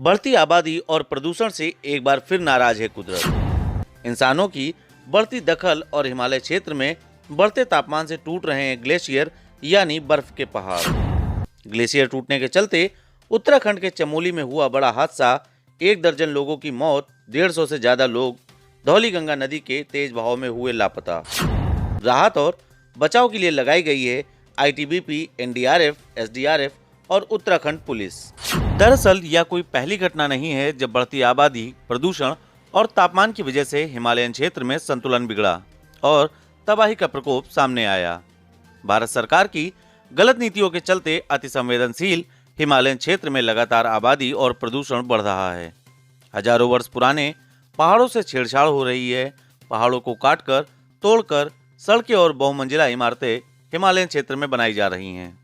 बढ़ती आबादी और प्रदूषण से एक बार फिर नाराज है कुदरत। इंसानों की बढ़ती दखल और हिमालय क्षेत्र में बढ़ते तापमान से टूट रहे हैं ग्लेशियर यानी बर्फ के पहाड़। ग्लेशियर टूटने के चलते उत्तराखंड के चमोली में हुआ बड़ा हादसा, 1 दर्जन लोगों की मौत, 150 से ज्यादा लोग धौलीगंगा नदी के तेज बहाव में हुए लापता। राहत और बचाव के लिए लगाई गई है आईटीबीपी, एनडीआरएफ, एसडीआरएफ और उत्तराखंड पुलिस। दरअसल यह कोई पहली घटना नहीं है जब बढ़ती आबादी, प्रदूषण और तापमान की वजह से हिमालयन क्षेत्र में संतुलन बिगड़ा और तबाही का प्रकोप सामने आया। भारत सरकार की गलत नीतियों के चलते अति संवेदनशील हिमालयन क्षेत्र में लगातार आबादी और प्रदूषण बढ़ रहा है। हजारों वर्ष पुराने पहाड़ों से छेड़छाड़ हो रही है। पहाड़ों को काटकर, तोड़कर सड़कें और बहुमंजिला इमारतें हिमालयन क्षेत्र में बनाई जा रही हैं।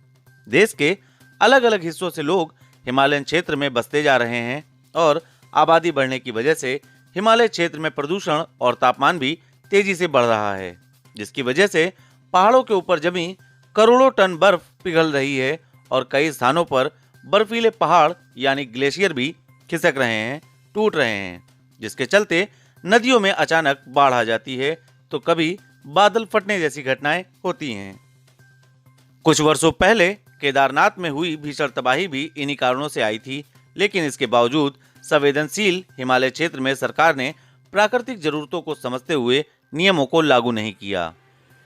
देश के अलग अलग हिस्सों से लोग हिमालयन क्षेत्र में बसते जा रहे हैं और आबादी बढ़ने की वजह से हिमालय क्षेत्र में प्रदूषण और तापमान भी तेजी से बढ़ रहा है, जिसकी वजह से पहाड़ों के ऊपर जमी करोड़ों टन बर्फ पिघल रही है और कई स्थानों पर बर्फीले पहाड़ यानी ग्लेशियर भी खिसक रहे हैं, टूट रहे हैं, जिसके चलते नदियों में अचानक बाढ़ आ जाती है तो कभी बादल फटने जैसी घटनाएं होती हैं। कुछ वर्षों पहले केदारनाथ में हुई भीषण तबाही भी इन्हीं कारणों से आई थी, लेकिन इसके बावजूद संवेदनशील हिमालय क्षेत्र में सरकार ने प्राकृतिक जरूरतों को समझते हुए नियमों को लागू नहीं किया।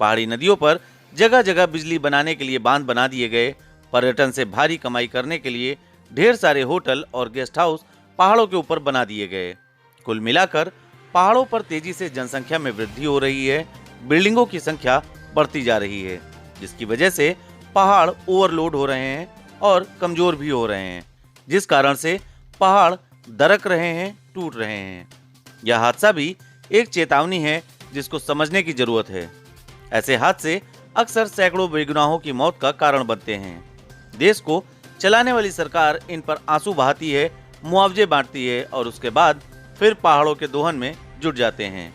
पहाड़ी नदियों पर जगह जगह बिजली बनाने के लिए बांध बना दिए गए। पर्यटन से भारी कमाई करने के लिए ढेर सारे होटल और गेस्ट हाउस पहाड़ों के ऊपर बना दिए गए। कुल मिलाकर पहाड़ों पर तेजी से जनसंख्या में वृद्धि हो रही है, बिल्डिंगों की संख्या बढ़ती जा रही है, जिसकी वजह से पहाड़ ओवरलोड हो रहे हैं और कमजोर भी हो रहे हैं, जिस कारण से पहाड़ दरक रहे हैं, टूट रहे हैं। यह हादसा भी एक चेतावनी है जिसको समझने की जरूरत है। ऐसे हादसे अक्सर सैकड़ों बेगुनाहों की मौत का कारण बनते हैं। देश को चलाने वाली सरकार इन पर आंसू बहाती है, मुआवजे बांटती है और उसके बाद फिर पहाड़ों के दोहन में जुट जाते हैं।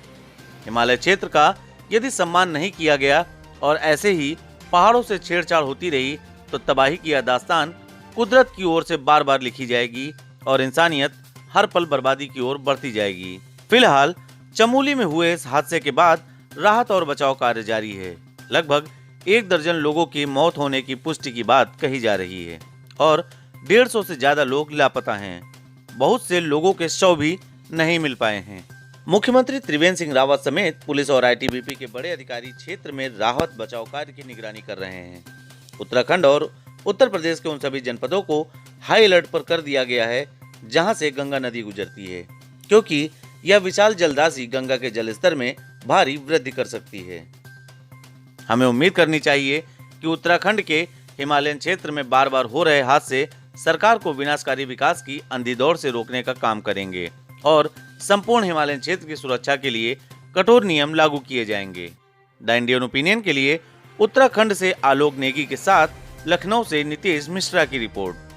हिमालय क्षेत्र का यदि सम्मान नहीं किया गया और ऐसे ही पहाड़ों से छेड़छाड़ होती रही तो तबाही की यह दास्तान कुदरत की ओर से बार बार लिखी जाएगी और इंसानियत हर पल बर्बादी की ओर बढ़ती जाएगी। फिलहाल चमोली में हुए इस हादसे के बाद राहत और बचाव कार्य जारी है। लगभग 1 दर्जन लोगों की मौत होने की पुष्टि की बात कही जा रही है और 150 से ज्यादा लोग लापता हैं। बहुत से लोगों के शव भी नहीं मिल पाए हैं। मुख्यमंत्री त्रिवेंद्र सिंह रावत समेत पुलिस और आईटीबीपी के बड़े अधिकारी क्षेत्र में राहत बचाव कार्य की निगरानी कर रहे हैं। उत्तराखंड और उत्तर प्रदेश के उन सभी जनपदों को हाई अलर्ट पर कर दिया गया है जहां से गंगा नदी गुजरती है, क्योंकि यह विशाल जलराशि गंगा के जलस्तर में भारी वृद्धि कर सकती है। हमें उम्मीद करनी चाहिए कि उत्तराखंड के हिमालयन क्षेत्र में बार बार हो रहे हादसे सरकार को विनाशकारी विकास की अंधी दौड़ से रोकने का काम करेंगे और संपूर्ण हिमालयन क्षेत्र की सुरक्षा के लिए कठोर नियम लागू किए जाएंगे। द इंडियन ओपिनियन के लिए उत्तराखंड से आलोक नेगी के साथ लखनऊ से नितेश मिश्रा की रिपोर्ट।